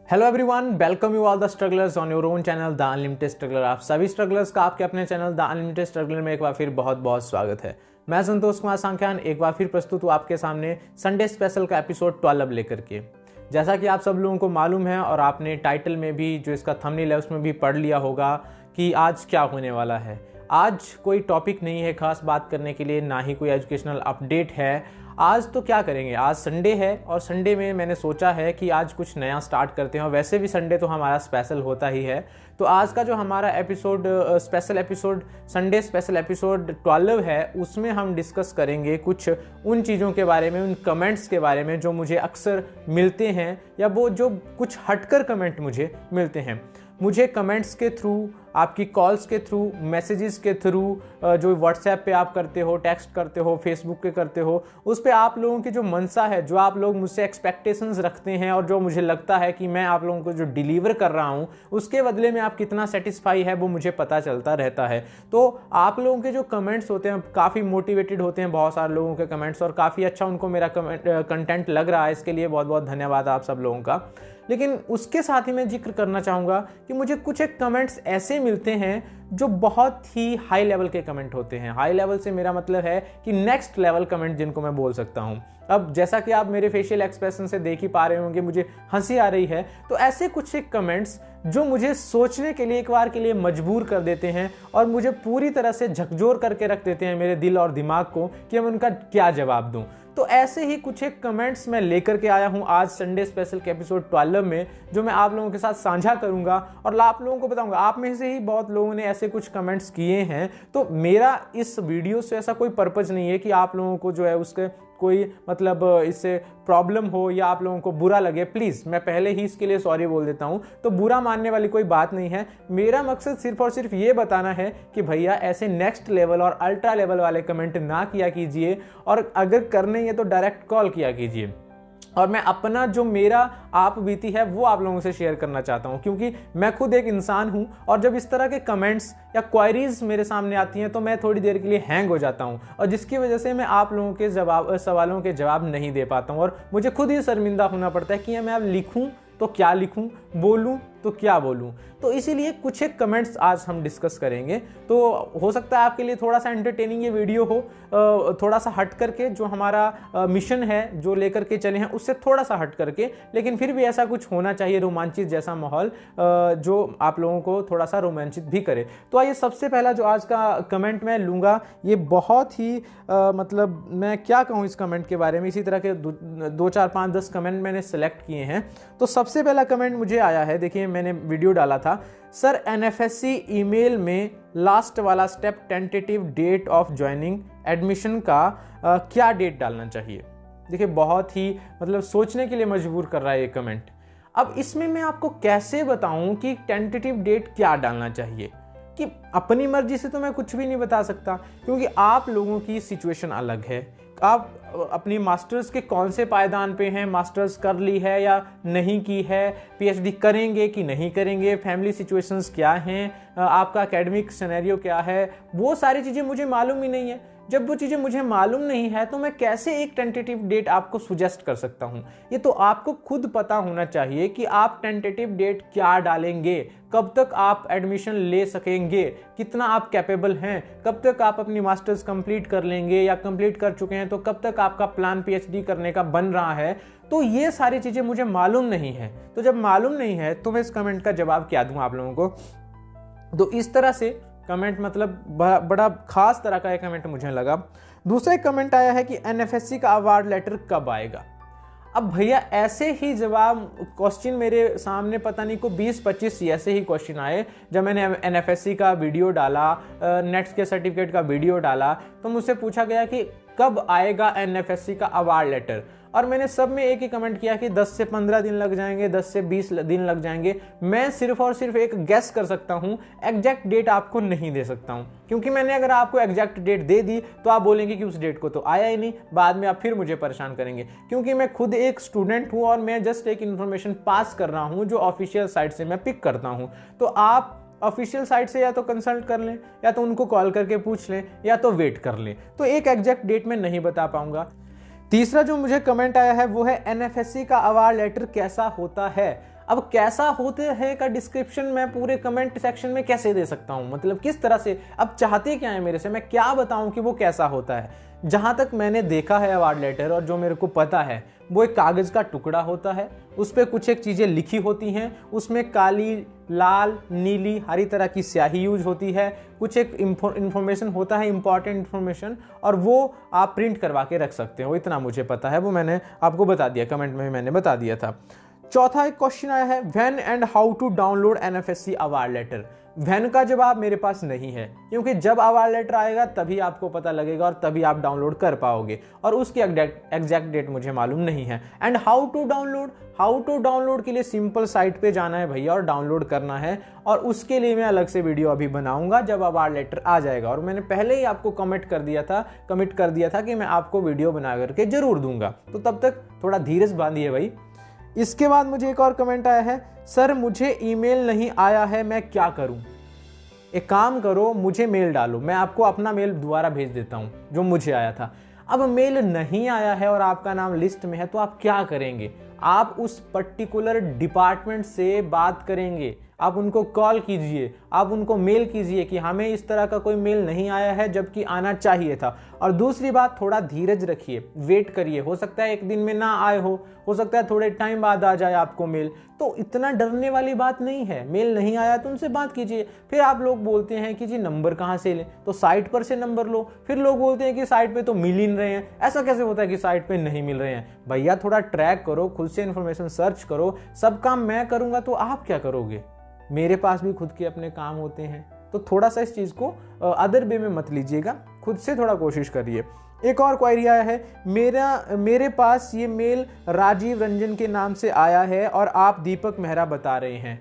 Hello everyone, welcome you all the strugglers on your own channel the unlimited struggler. आप सभी strugglers का आपके अपने चैनल द अनलिमिटेड स्ट्रगलर में एक बार फिर बहुत बहुत स्वागत है। मैं संतोष कुमार सांख्यान एक बार फिर प्रस्तुत हूँ आपके सामने संडे स्पेशल का एपिसोड 12 लेकर के। जैसा कि आप सब लोगों को मालूम है और आपने टाइटल में भी जो इसका थंबनेल है उसमें भी पढ़ लिया होगा कि आज क्या होने वाला है। आज कोई टॉपिक नहीं है खास बात करने के लिए, ना ही कोई एजुकेशनल अपडेट है। आज तो क्या करेंगे, आज संडे है और संडे में मैंने सोचा है कि आज कुछ नया स्टार्ट करते हैं। और वैसे भी संडे तो हमारा स्पेशल होता ही है। तो आज का जो हमारा episode special episode Sunday special episode 12 है, उसमें हम डिस्कस करेंगे कुछ उन चीज़ों के बारे में, उन कमेंट्स के बारे में जो मुझे अक्सर मिलते हैं या वो जो कुछ हटकर कमेंट मुझे मिलते हैं। मुझे कमेंट्स के थ्रू, आपकी कॉल्स के थ्रू, मैसेजेस के थ्रू, जो व्हाट्सएप पे आप करते हो, टेक्स्ट करते हो, फेसबुक पे करते हो, उस पे आप लोगों की जो मनसा है, जो आप लोग मुझसे एक्सपेक्टेशंस रखते हैं और जो मुझे लगता है कि मैं आप लोगों को जो डिलीवर कर रहा हूँ उसके बदले में आप कितना सेटिस्फाई है वो मुझे पता चलता रहता है। तो आप लोगों के जो कमेंट्स होते हैं काफ़ी मोटिवेटेड होते हैं, बहुत सारे लोगों के कमेंट्स, और काफ़ी अच्छा उनको मेरा कंटेंट लग रहा है। इसके लिए बहुत बहुत धन्यवाद आप सब लोगों का। लेकिन उसके साथ ही मैं जिक्र करना चाहूँगा कि मुझे कुछ एक कमेंट्स ऐसे मिलते हैं जो बहुत ही हाई लेवल के कमेंट होते हैं। हाई लेवल से मेरा मतलब है कि नेक्स्ट लेवल कमेंट जिनको मैं बोल सकता हूँ। अब जैसा कि आप मेरे फेशियल एक्सप्रेशन से देख ही पा रहे होंगे, मुझे हंसी आ रही है। तो ऐसे कुछ एक कमेंट्स जो मुझे सोचने के लिए, एक बार के लिए मजबूर कर देते हैं और मुझे पूरी तरह से झकझोर करके रख देते हैं मेरे दिल और दिमाग को कि मैं उनका क्या जवाब दूं। तो ऐसे ही कुछ एक कमेंट्स मैं लेकर के आया हूं आज संडे स्पेशल के एपिसोड 12 में, जो मैं आप लोगों के साथ साझा करूंगा और आप लोगों को बताऊंगा। आप में से ही बहुत लोगों ने ऐसे कुछ कमेंट्स किए हैं। तो मेरा इस वीडियो से ऐसा कोई पर्पज नहीं है कि आप लोगों को जो है उसके कोई मतलब इससे प्रॉब्लम हो या आप लोगों को बुरा लगे। प्लीज़, मैं पहले ही इसके लिए सॉरी बोल देता हूं। तो बुरा मानने वाली कोई बात नहीं है। मेरा मकसद सिर्फ और सिर्फ ये बताना है कि भैया ऐसे नेक्स्ट लेवल और अल्ट्रा लेवल वाले कमेंट ना किया कीजिए, और अगर करने हैं तो डायरेक्ट कॉल किया कीजिए। और मैं अपना जो मेरा आप बीती है वो आप लोगों से शेयर करना चाहता हूं, क्योंकि मैं खुद एक इंसान हूं और जब इस तरह के कमेंट्स या क्वायरीज मेरे सामने आती हैं तो मैं थोड़ी देर के लिए हैंग हो जाता हूं, और जिसकी वजह से मैं आप लोगों के सवालों के जवाब नहीं दे पाता हूं। और मुझे खुद ही शर्मिंदा होना पड़ता है कि मैं अब लिखूं तो क्या लिखूं, बोलूं तो क्या बोलूं। तो इसीलिए कुछ एक कमेंट्स आज हम डिस्कस करेंगे। तो हो सकता है आपके लिए थोड़ा सा एंटरटेनिंग ये वीडियो हो, थोड़ा सा हट करके जो हमारा मिशन है जो लेकर के चले हैं उससे थोड़ा सा हट करके, लेकिन फिर भी ऐसा कुछ होना चाहिए, रोमांचित जैसा माहौल जो आप लोगों को थोड़ा सा रोमांचित भी करे। तो आइए, सबसे पहला जो आज का कमेंट मैं लूँगा, ये बहुत ही मतलब मैं क्या कहूँ इस कमेंट के बारे में। इसी तरह के 2 4 5 10 कमेंट मैंने सेलेक्ट किए हैं। तो सबसे पहला कमेंट मुझे आया है, देखिए मैंने वीडियो डाला था, सर एनएफएससी ईमेल में लास्ट वाला step tentative date of joining admission का क्या डेट डालना चाहिए। देखिए बहुत ही मतलब सोचने के लिए मजबूर कर रहा है ये कमेंट। अब इसमें मैं आपको कैसे बताऊं कि टेंटेटिव डेट क्या डालना चाहिए, कि अपनी मर्जी से तो मैं कुछ भी नहीं बता सकता, क्योंकि आप लोगों की सिचुएशन अलग है। आप अपनी मास्टर्स के कौन से पायदान पे हैं, मास्टर्स कर ली है या नहीं की है, पीएचडी करेंगे कि नहीं करेंगे, फैमिली सिचुएशंस क्या हैं, आपका एकेडमिक सिनेरियो क्या है, वो सारी चीज़ें मुझे मालूम ही नहीं है। जब वो चीज़ें मुझे मालूम नहीं है तो मैं कैसे एक टेंटेटिव डेट आपको सुजेस्ट कर सकता हूँ। ये तो आपको खुद पता होना चाहिए कि आप टेंटेटिव डेट क्या डालेंगे, कब तक आप एडमिशन ले सकेंगे, कितना आप कैपेबल हैं, कब तक आप अपनी मास्टर्स कंप्लीट कर लेंगे या कंप्लीट कर चुके हैं तो कब तक आपका प्लान पीएचडी करने का बन रहा है। तो ये सारी चीज़ें मुझे मालूम नहीं है। तो जब मालूम नहीं है तो मैं इस कमेंट का जवाब क्या दूँ आप लोगों को। तो इस तरह से कमेंट मतलब बड़ा खास तरह का एक कमेंट मुझे लगा। दूसरा एक कमेंट आया है कि एनएफएससी का अवार्ड लेटर कब आएगा। अब भैया ऐसे ही जवाब क्वेश्चन मेरे सामने पता नहीं को 20-25 ऐसे ही क्वेश्चन आए जब मैंने एनएफएससी का वीडियो डाला, नेट्स के सर्टिफिकेट का वीडियो डाला, तो मुझसे पूछा गया कि कब आएगा एनएफएससी का अवार्ड लेटर। और मैंने सब में एक ही कमेंट किया कि 10 से 15 दिन लग जाएंगे, 10 से 20 दिन लग जाएंगे। मैं सिर्फ और सिर्फ एक गेस कर सकता हूं, एग्जैक्ट डेट आपको नहीं दे सकता हूं, क्योंकि मैंने अगर आपको एग्जैक्ट डेट दे दी तो आप बोलेंगे कि उस डेट को तो आया ही नहीं, बाद में आप फिर मुझे परेशान करेंगे। क्योंकि मैं खुद एक स्टूडेंट हूं और मैं जस्ट एक इन्फॉर्मेशन पास कर रहा हूं जो ऑफिशियल साइट से मैं पिक करता हूं। तो आप ऑफिशियल साइट से या तो कंसल्ट कर लें, या तो उनको कॉल करके पूछ लें, या तो वेट कर लें। तो एक एग्जैक्ट डेट में नहीं बता पाऊंगा। तीसरा जो मुझे कमेंट आया है वो है एनएफएससी का अवार्ड लेटर कैसा होता है। अब कैसा होते हैं का डिस्क्रिप्शन मैं पूरे कमेंट सेक्शन में कैसे दे सकता हूं, मतलब किस तरह से, अब चाहते क्या है मेरे से, मैं क्या बताऊं कि वो कैसा होता है। जहां तक मैंने देखा है अवार्ड लेटर और जो मेरे को पता है, वो एक कागज का टुकड़ा होता है, उस पर कुछ एक चीजें लिखी होती हैं, उसमें काली, लाल, नीली, हरी तरह की स्याही यूज होती है, कुछ एक इंफॉर्मेशन होता है, इंपॉर्टेंट इंफॉर्मेशन, और वो आप प्रिंट करवा के रख सकते हो। इतना मुझे पता है, वो मैंने आपको बता दिया, कमेंट में मैंने बता दिया था। चौथा एक क्वेश्चन आया है, when and how to download NFSC award letter. When का जवाब मेरे पास नहीं है, क्योंकि जब अवार्ड लेटर आएगा तभी आपको पता लगेगा और तभी आप डाउनलोड कर पाओगे, और उसकी एग्जैक्ट डेट मुझे मालूम नहीं है। एंड हाउ टू डाउनलोड के लिए सिंपल साइट पे जाना है भैया और डाउनलोड करना है, और उसके लिए मैं अलग से वीडियो अभी बनाऊंगा जब अवार्ड लेटर आ जाएगा। और मैंने पहले ही आपको कमिट कर दिया था कि मैं आपको वीडियो बना करके जरूर दूंगा, तो तब तक थोड़ा धीरज बांधिए भाई। इसके बाद मुझे एक और कमेंट आया है, सर मुझे ईमेल नहीं आया है, मैं क्या करूं। एक काम करो, मुझे मेल डालो, मैं आपको अपना मेल दोबारा भेज देता हूं जो मुझे आया था। अब मेल नहीं आया है और आपका नाम लिस्ट में है, तो आप क्या करेंगे, आप उस पर्टिकुलर डिपार्टमेंट से बात करेंगे, आप उनको कॉल कीजिए, आप उनको मेल कीजिए कि हमें इस तरह का कोई मेल नहीं आया है जबकि आना चाहिए था। और दूसरी बात, थोड़ा धीरज रखिए, वेट करिए, हो सकता है एक दिन में ना आए हो सकता है थोड़े टाइम बाद आ जाए आपको मेल, तो इतना डरने वाली बात नहीं है। मेल नहीं आया तो उनसे बात कीजिए। फिर आप लोग बोलते हैं कि जी नंबर कहाँ से लें, तो साइट पर से नंबर लो। फिर लोग बोलते हैं कि साइट पे तो मिल ही नहीं रहे हैं, ऐसा कैसे होता है कि साइट पे नहीं मिल रहे हैं। भैया थोड़ा ट्रैक करो, खुद से इंफॉर्मेशन सर्च करो। सब काम मैं करूंगा तो आप क्या करोगे, मेरे पास भी खुद के अपने काम होते हैं, तो थोड़ा सा इस चीज को अदर वे में मत लीजिएगा, खुद से थोड़ा कोशिश करिए। एक और क्वेरी आया है, मेरे पास ये मेल राजीव रंजन के नाम से आया है और आप दीपक मेहरा बता रहे हैं।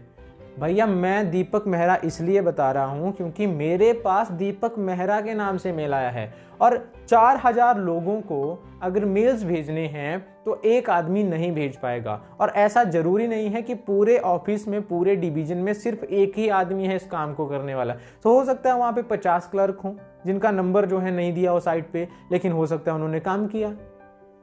भैया मैं दीपक मेहरा इसलिए बता रहा हूं क्योंकि मेरे पास दीपक मेहरा के नाम से मेल आया है, और 4000 लोगों को अगर मेल्स भेजने हैं तो एक आदमी नहीं भेज पाएगा। और ऐसा जरूरी नहीं है कि पूरे ऑफिस में, पूरे डिवीजन में सिर्फ एक ही आदमी है इस काम को करने वाला। तो हो सकता है वहां पे 50 क्लर्क हों जिनका नंबर जो है नहीं दिया हो साइट पे, लेकिन हो सकता है उन्होंने काम किया।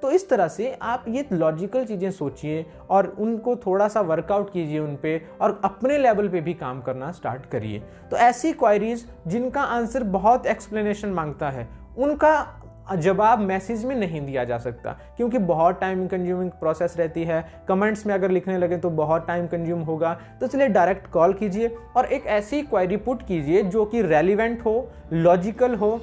तो इस तरह से आप ये लॉजिकल चीज़ें सोचिए और उनको थोड़ा सा वर्कआउट कीजिए उन पे, और अपने लेवल पे भी काम करना स्टार्ट करिए। तो ऐसी क्वेरीज जिनका आंसर बहुत एक्सप्लेनेशन मांगता है, उनका जवाब मैसेज में नहीं दिया जा सकता, क्योंकि बहुत टाइम कंज्यूमिंग प्रोसेस रहती है। कमेंट्स में अगर लिखने लगे तो बहुत टाइम कंज्यूम होगा, तो इसलिए डायरेक्ट कॉल कीजिए और एक ऐसी क्वेरी पुट कीजिए जो कि रेलिवेंट हो, लॉजिकल हो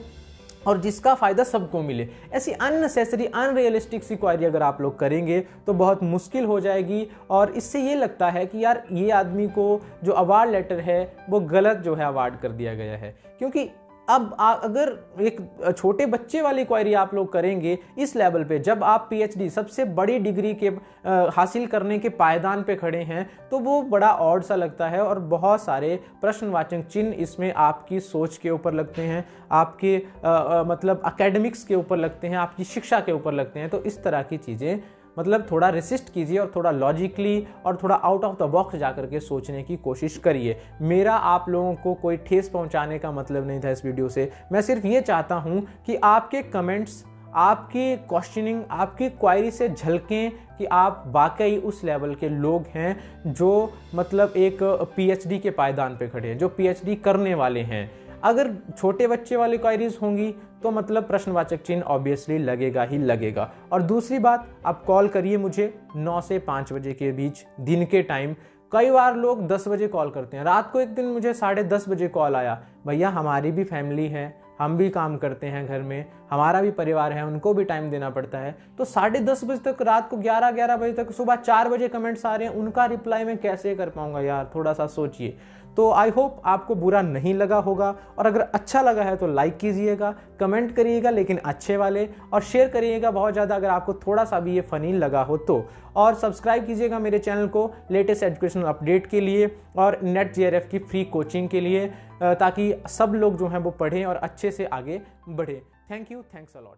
और जिसका फायदा सबको मिले। ऐसी अननेसेसरी, अनरियलिस्टिक सी क्वेरी अगर आप लोग करेंगे तो बहुत मुश्किल हो जाएगी, और इससे ये लगता है कि यार ये आदमी को जो अवार्ड लेटर है वो गलत जो है अवार्ड कर दिया गया है। क्योंकि अब अगर एक छोटे बच्चे वाली क्वेरी आप लोग करेंगे इस लेवल पे, जब आप पीएचडी सबसे बड़ी डिग्री के हासिल करने के पायदान पे खड़े हैं, तो वो बड़ा ऑड सा लगता है, और बहुत सारे प्रश्नवाचक चिन्ह इसमें आपकी सोच के ऊपर लगते हैं, आपके मतलब एकेडमिक्स के ऊपर लगते हैं, आपकी शिक्षा के ऊपर लगते हैं। तो इस तरह की चीज़ें मतलब थोड़ा रेसिस्ट कीजिए और थोड़ा लॉजिकली और थोड़ा आउट ऑफ द बॉक्स जाकर के सोचने की कोशिश करिए। मेरा आप लोगों को कोई ठेस पहुंचाने का मतलब नहीं था इस वीडियो से। मैं सिर्फ ये चाहता हूं कि आपके कमेंट्स, आपकी क्वेश्चनिंग, आपकी क्वायरी से झलकें कि आप वाकई उस लेवल के लोग हैं जो मतलब एक पीएचडी के पायदान पे खड़े हैं, जो पीएचडी करने वाले हैं। अगर छोटे बच्चे वाली क्वायरीज होंगी तो मतलब प्रश्नवाचक चिन्ह ऑब्वियसली लगेगा ही लगेगा। और दूसरी बात, आप कॉल करिए मुझे 9 से 5 बजे के बीच दिन के टाइम। कई बार लोग 10 बजे कॉल करते हैं। रात को एक दिन मुझे 10:30 बजे कॉल आया। भैया हमारी भी फैमिली है, हम भी काम करते हैं घर में, हमारा भी परिवार है, उनको भी टाइम देना पड़ता है। तो 10:30 बजे तक, रात को 11 बजे तक, सुबह 4 बजे कमेंट्स आ रहे हैं, उनका रिप्लाई मैं कैसे कर पाऊंगा यार, थोड़ा सा सोचिए। तो आई होप आपको बुरा नहीं लगा होगा, और अगर अच्छा लगा है तो लाइक कीजिएगा, कमेंट करिएगा लेकिन अच्छे वाले, और शेयर करिएगा बहुत ज़्यादा अगर आपको थोड़ा सा भी ये फनी लगा हो तो। और सब्सक्राइब कीजिएगा मेरे चैनल को लेटेस्ट एजुकेशनल अपडेट के लिए और नेट जेआरएफ की फ्री कोचिंग के लिए, ताकि सब लोग जो हैं वो पढ़ें और अच्छे से आगे बढ़ें। Thank you, thanks a lot.